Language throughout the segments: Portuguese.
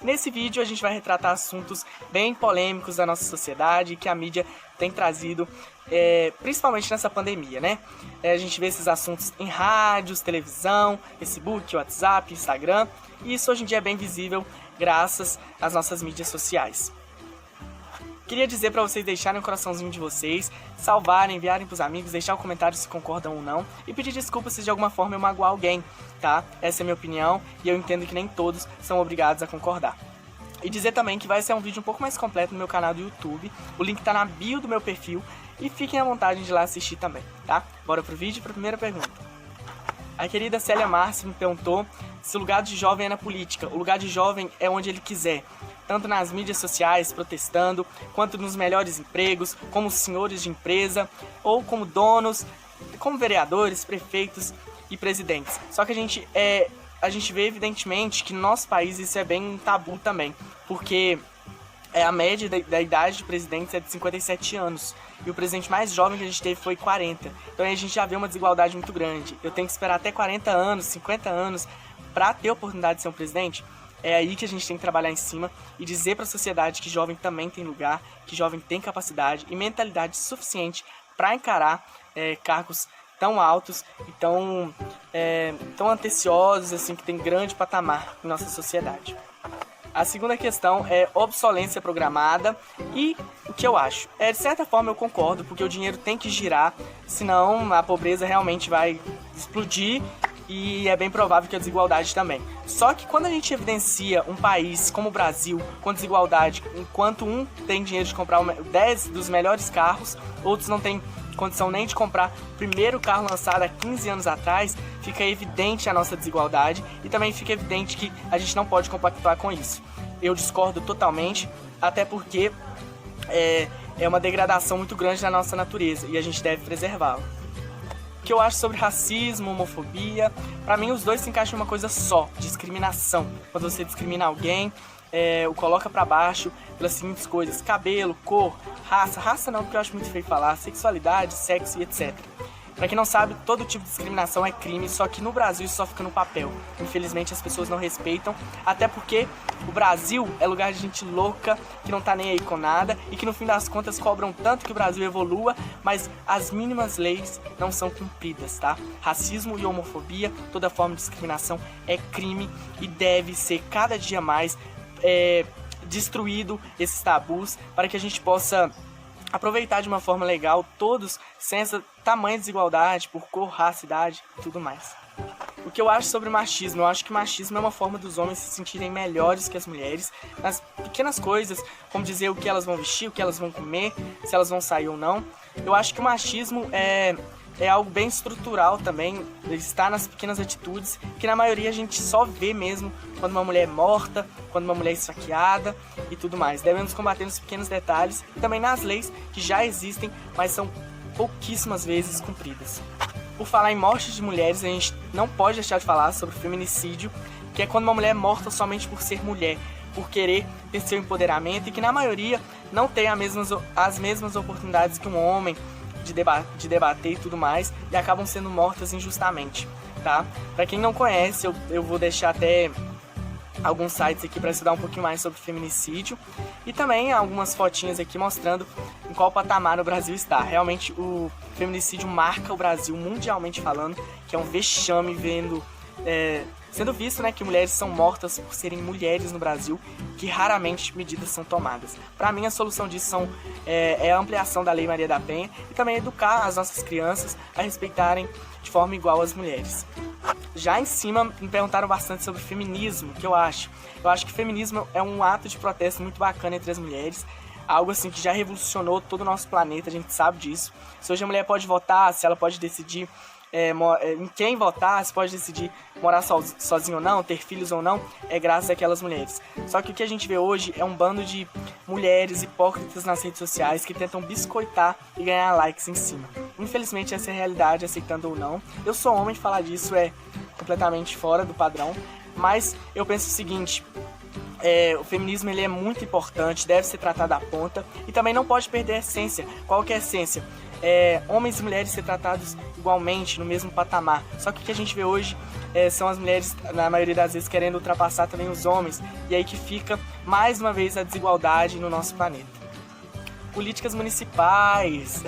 Nesse vídeo a gente vai retratar assuntos bem polêmicos da nossa sociedade que a mídia tem trazido, principalmente nessa pandemia, né? A gente vê esses assuntos em rádios, televisão, Facebook, WhatsApp, Instagram, e isso hoje em dia é bem visível graças às nossas mídias sociais. Queria dizer para vocês deixarem o coraçãozinho de vocês, salvarem, enviarem pros amigos, deixar um comentário se concordam ou não e pedir desculpas se de alguma forma eu magoar alguém, tá? Essa é a minha opinião e eu entendo que nem todos são obrigados a concordar. E dizer também que vai ser um vídeo um pouco mais completo no meu canal do YouTube, o link tá na bio do meu perfil e fiquem à vontade de ir lá assistir também, tá? Bora pro vídeo, pra primeira pergunta. A querida Célia Márcio me perguntou se o lugar de jovem é na política. O lugar de jovem é onde ele quiser, tanto nas mídias sociais, protestando, quanto nos melhores empregos, como senhores de empresa, ou como donos, como vereadores, prefeitos e presidentes. Só que a gente vê evidentemente que no nosso país isso é bem um tabu também, porque a média da idade de presidentes é de 57 anos, e o presidente mais jovem que a gente teve foi 40. Então aí a gente já vê uma desigualdade muito grande. Eu tenho que esperar até 40 anos, 50 anos, para ter a oportunidade de ser um presidente. É aí que a gente tem que trabalhar em cima e dizer para a sociedade que jovem também tem lugar, que jovem tem capacidade e mentalidade suficiente para encarar cargos tão altos e tão anteciosos, assim, que tem grande patamar em nossa sociedade. A segunda questão é obsolescência programada, e o que eu acho? De certa forma eu concordo, porque o dinheiro tem que girar, senão a pobreza realmente vai explodir e é bem provável que a desigualdade também. Só que quando a gente evidencia um país como o Brasil com desigualdade, enquanto um tem dinheiro de comprar 10 dos melhores carros, outros não têm condição nem de comprar o primeiro carro lançado há 15 anos atrás, fica evidente a nossa desigualdade e também fica evidente que a gente não pode compactuar com isso. Eu discordo totalmente, até porque é uma degradação muito grande da nossa natureza e a gente deve preservá-la. O que eu acho sobre racismo, homofobia, pra mim os dois se encaixam em uma coisa só: discriminação. Quando você discrimina alguém, o coloca pra baixo pelas seguintes coisas: cabelo, cor, raça não, porque eu acho muito feio falar, sexualidade, sexo e etc. Pra quem não sabe, todo tipo de discriminação é crime, só que no Brasil isso só fica no papel. Infelizmente as pessoas não respeitam, até porque o Brasil é lugar de gente louca, que não tá nem aí com nada e que no fim das contas cobram tanto que o Brasil evolua, mas as mínimas leis não são cumpridas, tá? Racismo e homofobia, toda forma de discriminação é crime e deve ser cada dia mais destruído esses tabus para que a gente possa aproveitar de uma forma legal todos sem essa tamanha desigualdade por cor, raça, idade e tudo mais. O que eu acho sobre machismo? Eu acho que machismo é uma forma dos homens se sentirem melhores que as mulheres nas pequenas coisas, como dizer o que elas vão vestir, o que elas vão comer, se elas vão sair ou não. Eu acho que o machismo é algo bem estrutural também, está nas pequenas atitudes, que na maioria a gente só vê mesmo quando uma mulher é morta, quando uma mulher é esfaqueada e tudo mais. Devemos combater nos pequenos detalhes e também nas leis que já existem, mas são pouquíssimas vezes cumpridas. Por falar em morte de mulheres, a gente não pode deixar de falar sobre o feminicídio, que é quando uma mulher é morta somente por ser mulher, por querer ter seu empoderamento e que na maioria não tem as mesmas oportunidades que um homem de debater e tudo mais, e acabam sendo mortas injustamente, tá? Pra quem não conhece, eu vou deixar até alguns sites aqui para estudar um pouquinho mais sobre feminicídio e também algumas fotinhas aqui mostrando em qual patamar o Brasil está. Realmente o feminicídio marca o Brasil mundialmente falando, que é um vexame sendo visto, né, que mulheres são mortas por serem mulheres no Brasil, que raramente medidas são tomadas. Para mim a solução disso é a ampliação da Lei Maria da Penha e também educar as nossas crianças a respeitarem de forma igual as mulheres. Já em cima me perguntaram bastante sobre feminismo, o que eu acho. Eu acho que feminismo é um ato de protesto muito bacana entre as mulheres, algo assim que já revolucionou todo o nosso planeta, a gente sabe disso. Se hoje a mulher pode votar, se ela pode decidir em quem votar, se pode decidir morar sozinho ou não, ter filhos ou não, é graças àquelas mulheres. Só que o que a gente vê hoje é um bando de mulheres hipócritas nas redes sociais que tentam biscoitar e ganhar likes em cima. Infelizmente essa é a realidade, aceitando ou não. Eu sou homem, falar disso é completamente fora do padrão, mas eu penso o seguinte: o feminismo ele é muito importante, deve ser tratado à ponta e também não pode perder a essência. Qual que é a essência? Homens e mulheres ser tratados igualmente, no mesmo patamar. Só que o que a gente vê hoje são as mulheres, na maioria das vezes, querendo ultrapassar também os homens, e aí que fica, mais uma vez, a desigualdade no nosso planeta. Políticas municipais,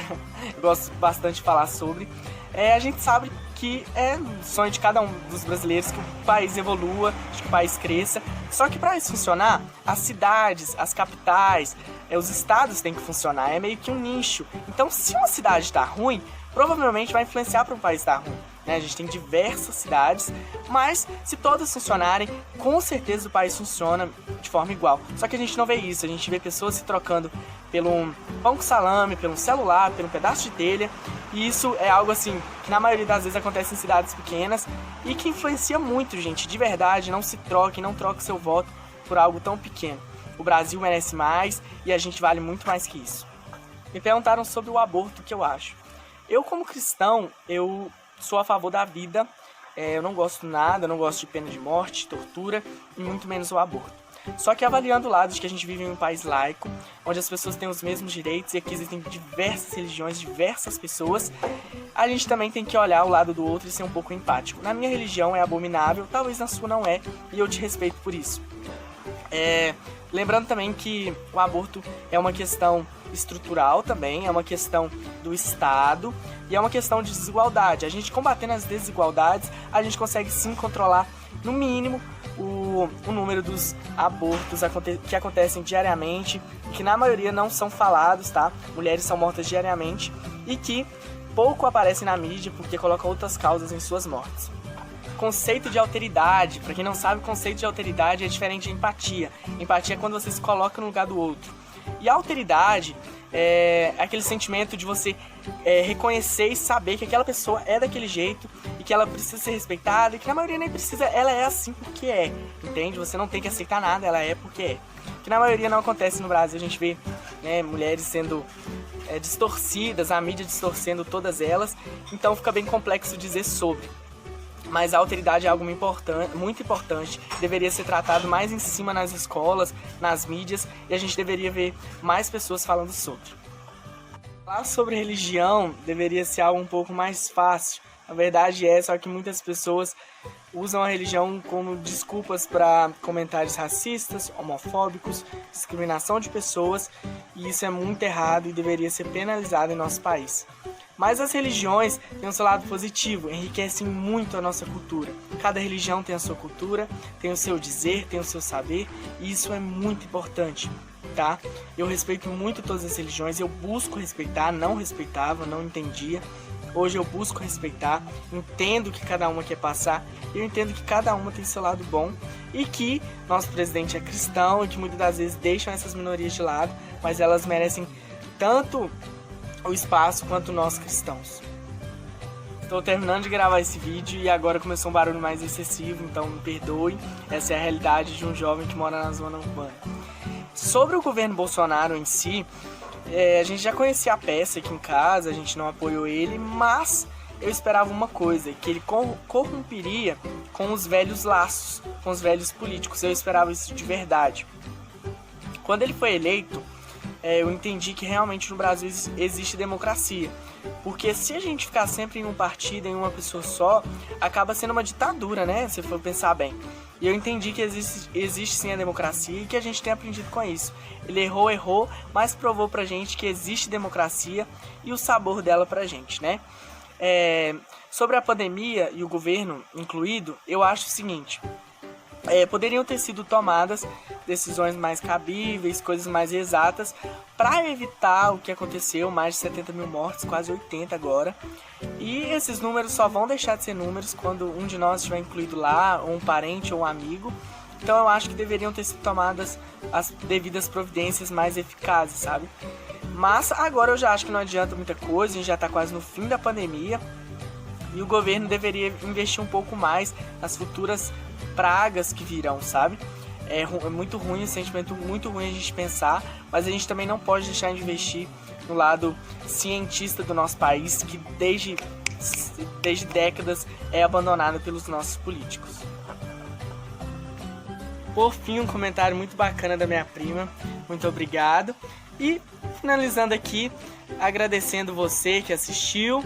eu gosto bastante de falar sobre. A gente sabe que é sonho de cada um dos brasileiros que o país evolua, que o país cresça. Só que para isso funcionar, as cidades, as capitais, os estados têm que funcionar. É meio que um nicho. Então, se uma cidade está ruim, provavelmente vai influenciar para um país estar ruim. A gente tem diversas cidades, mas se todas funcionarem, com certeza o país funciona de forma igual. Só que a gente não vê isso, a gente vê pessoas se trocando pelo pão com salame, pelo celular, pelo pedaço de telha. E isso é algo assim que na maioria das vezes acontece em cidades pequenas e que influencia muito, gente. De verdade, não se troque, não troque seu voto por algo tão pequeno. O Brasil merece mais e a gente vale muito mais que isso. Me perguntaram sobre o aborto, o que eu acho. Eu, como cristão, eu sou a favor da vida. Eu não gosto nada, eu não gosto de pena de morte, tortura e muito menos o aborto. Só que avaliando o lado de que a gente vive em um país laico, onde as pessoas têm os mesmos direitos e aqui existem diversas religiões, diversas pessoas, a gente também tem que olhar o lado do outro e ser um pouco empático. Na minha religião é abominável, talvez na sua não é, e eu te respeito por isso. Lembrando também que o aborto é uma questão estrutural também, é uma questão do Estado e é uma questão de desigualdade. A gente combatendo as desigualdades, a gente consegue sim controlar, no mínimo, o número dos abortos que acontecem diariamente, que na maioria não são falados, tá? Mulheres são mortas diariamente e que pouco aparecem na mídia porque colocam outras causas em suas mortes. Conceito de alteridade. Para quem não sabe, o conceito de alteridade é diferente de empatia. Empatia é quando você se coloca no lugar do outro. E a alteridade é aquele sentimento de você reconhecer e saber que aquela pessoa é daquele jeito e que ela precisa ser respeitada e que na maioria nem precisa, ela é assim porque é, entende? Você não tem que aceitar nada, ela é porque é. Que na maioria não acontece no Brasil, a gente vê mulheres sendo distorcidas, a mídia distorcendo todas elas, então fica bem complexo dizer sobre. Mas a alteridade é algo muito importante, deveria ser tratado mais em cima nas escolas, nas mídias, e a gente deveria ver mais pessoas falando sobre. Falar sobre religião deveria ser algo um pouco mais fácil. A verdade é só que muitas pessoas usam a religião como desculpas para comentários racistas, homofóbicos, discriminação de pessoas, e isso é muito errado e deveria ser penalizado em nosso país. Mas as religiões têm o seu lado positivo, enriquecem muito a nossa cultura. Cada religião tem a sua cultura, tem o seu dizer, tem o seu saber, e isso é muito importante, tá? Eu respeito muito todas as religiões, eu busco respeitar, não respeitava, não entendia. Hoje eu busco respeitar, entendo o que cada uma quer passar, eu entendo que cada uma tem seu lado bom e que nosso presidente é cristão e que muitas das vezes deixam essas minorias de lado, mas elas merecem tanto o espaço quanto nós cristãos. Estou terminando de gravar esse vídeo e agora começou um barulho mais excessivo, então me perdoe, essa é a realidade de um jovem que mora na zona urbana. Sobre o governo Bolsonaro em si, a gente já conhecia a peça aqui em casa, a gente não apoiou ele, mas eu esperava uma coisa, que ele corromperia com os velhos laços, com os velhos políticos, eu esperava isso de verdade. Quando ele foi eleito, eu entendi que realmente no Brasil existe democracia, porque se a gente ficar sempre em um partido, em uma pessoa só, acaba sendo uma ditadura, né, se for pensar bem. E eu entendi que existe sim a democracia e que a gente tem aprendido com isso. Ele errou, mas provou pra gente que existe democracia e o sabor dela pra gente, né? Sobre a pandemia e o governo incluído, eu acho o seguinte: poderiam ter sido tomadas decisões mais cabíveis, coisas mais exatas, para evitar o que aconteceu, mais de 70 mil mortes, quase 80 agora. E esses números só vão deixar de ser números quando um de nós estiver incluído lá, ou um parente ou um amigo. Então eu acho que deveriam ter sido tomadas as devidas providências mais eficazes, sabe? Mas agora eu já acho que não adianta muita coisa, a gente já está quase no fim da pandemia. E o governo deveria investir um pouco mais nas futuras pragas que virão, sabe? É muito ruim, um sentimento muito ruim a gente pensar, mas a gente também não pode deixar de investir no lado cientista do nosso país, que desde décadas é abandonado pelos nossos políticos. Por fim, um comentário muito bacana da minha prima, muito obrigado. E finalizando aqui, agradecendo você que assistiu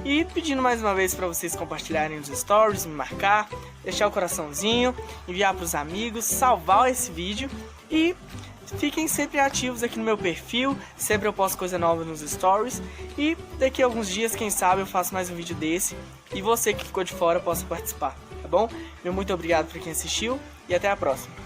e pedindo mais uma vez para vocês compartilharem os stories, me marcar, deixar o coraçãozinho, enviar para os amigos, salvar esse vídeo e fiquem sempre ativos aqui no meu perfil, sempre eu posto coisa nova nos stories e daqui a alguns dias, quem sabe, eu faço mais um vídeo desse e você que ficou de fora possa participar, tá bom? Meu muito obrigado por quem assistiu e até a próxima.